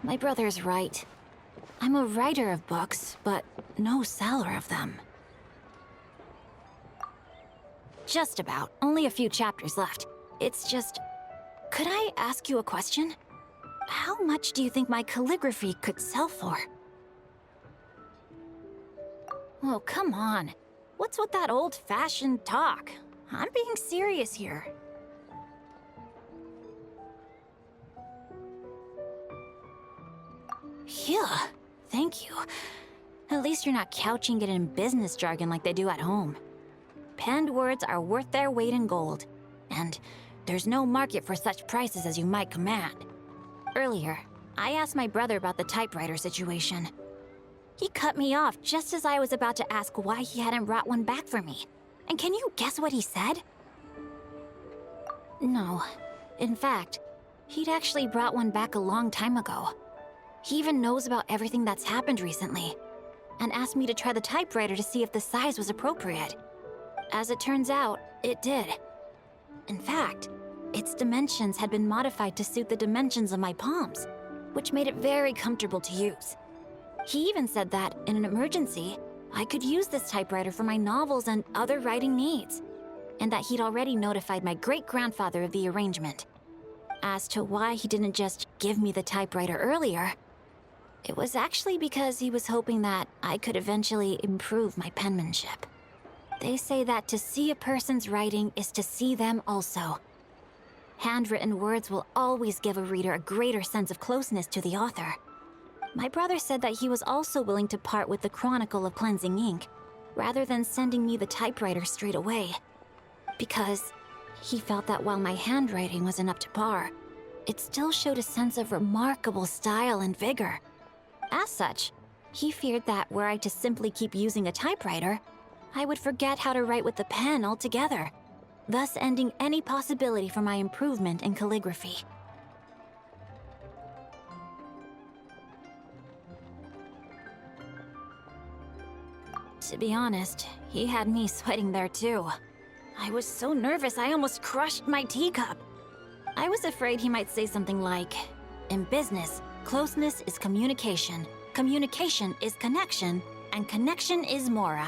My brother's right. I'm a writer of books, but no seller of them. Just about. Only a few chapters left. It's just... Could I ask you a question? How much do you think my calligraphy could sell for? Oh, come on. What's with that old-fashioned talk? I'm being serious here. Yeah, thank you. At least you're not couching it in business jargon like they do at home. Penned words are worth their weight in gold, and there's no market for such prices as you might command. Earlier, I asked my brother about the typewriter situation. He cut me off just as I was about to ask why he hadn't brought one back for me. And can you guess what he said? No. In fact, he'd actually brought one back a long time ago. He even knows about everything that's happened recently, and asked me to try the typewriter to see if the size was appropriate. As it turns out, it did. In fact, its dimensions had been modified to suit the dimensions of my palms, which made it very comfortable to use. He even said that, in an emergency, I could use this typewriter for my novels and other writing needs, and that he'd already notified my great-grandfather of the arrangement. As to why he didn't just give me the typewriter earlier, it was actually because he was hoping that I could eventually improve my penmanship. They say that to see a person's writing is to see them also. Handwritten words will always give a reader a greater sense of closeness to the author. My brother said that he was also willing to part with the Chronicle of Cleansing Ink, rather than sending me the typewriter straight away. Because he felt that while my handwriting wasn't up to par, it still showed a sense of remarkable style and vigor. As such, he feared that were I to simply keep using a typewriter, I would forget how to write with the pen altogether, thus ending any possibility for my improvement in calligraphy. To be honest, he had me sweating there too. I was so nervous I almost crushed my teacup. I was afraid he might say something like, "In business, closeness is communication, communication is connection, and connection is mora.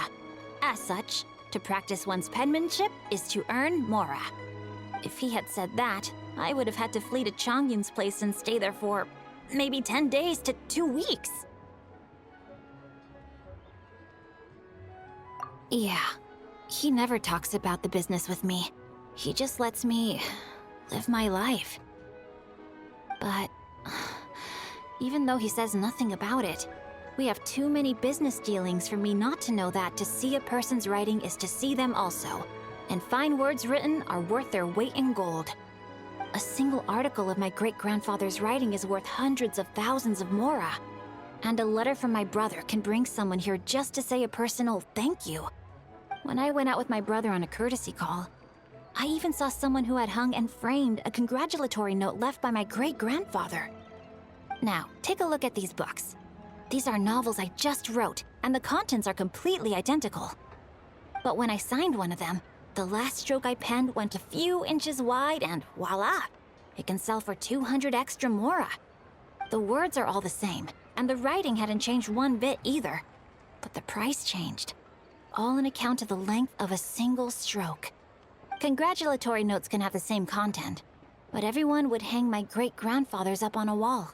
As such, to practice one's penmanship is to earn mora." If he had said that, I would have had to flee to Changyun's place and stay there for maybe 10 days to 2 weeks. Yeah, he never talks about the business with me. He just lets me live my life. But even though he says nothing about it, we have too many business dealings for me not to know that to see a person's writing is to see them also, and fine words written are worth their weight in gold. A single article of my great-grandfather's writing is worth hundreds of thousands of mora, and a letter from my brother can bring someone here just to say a personal thank you. When I went out with my brother on a courtesy call, I even saw someone who had hung and framed a congratulatory note left by my great-grandfather. Now, take a look at these books. These are novels I just wrote, and the contents are completely identical. But when I signed one of them, the last stroke I penned went a few inches wide and voila! It can sell for 200 extra mora. The words are all the same, and the writing hadn't changed one bit either. But the price changed, all on account of the length of a single stroke. Congratulatory notes can have the same content, but everyone would hang my great-grandfather's up on a wall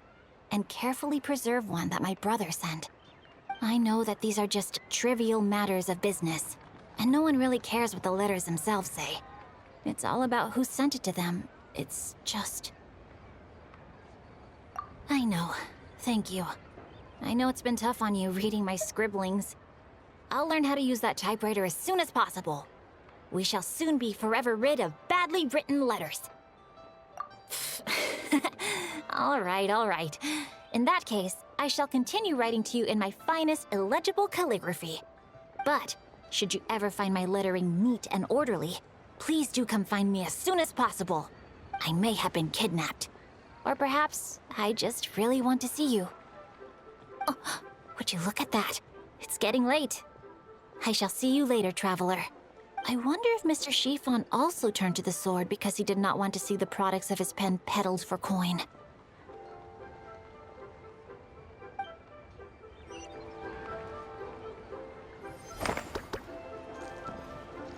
and carefully preserve one that my brother sent. I know that these are just trivial matters of business, and no one really cares what the letters themselves say. It's all about who sent it to them. It's just... I know. Thank you. I know it's been tough on you reading my scribblings. I'll learn how to use that typewriter as soon as possible. We shall soon be forever rid of badly written letters. All right. In that case, I shall continue writing to you in my finest illegible calligraphy. But, should you ever find my lettering neat and orderly, please do come find me as soon as possible. I may have been kidnapped. Or perhaps I just really want to see you. Oh, would you look at that? It's getting late. I shall see you later, traveler. I wonder if Mr. Chiffon also turned to the sword because he did not want to see the products of his pen peddled for coin.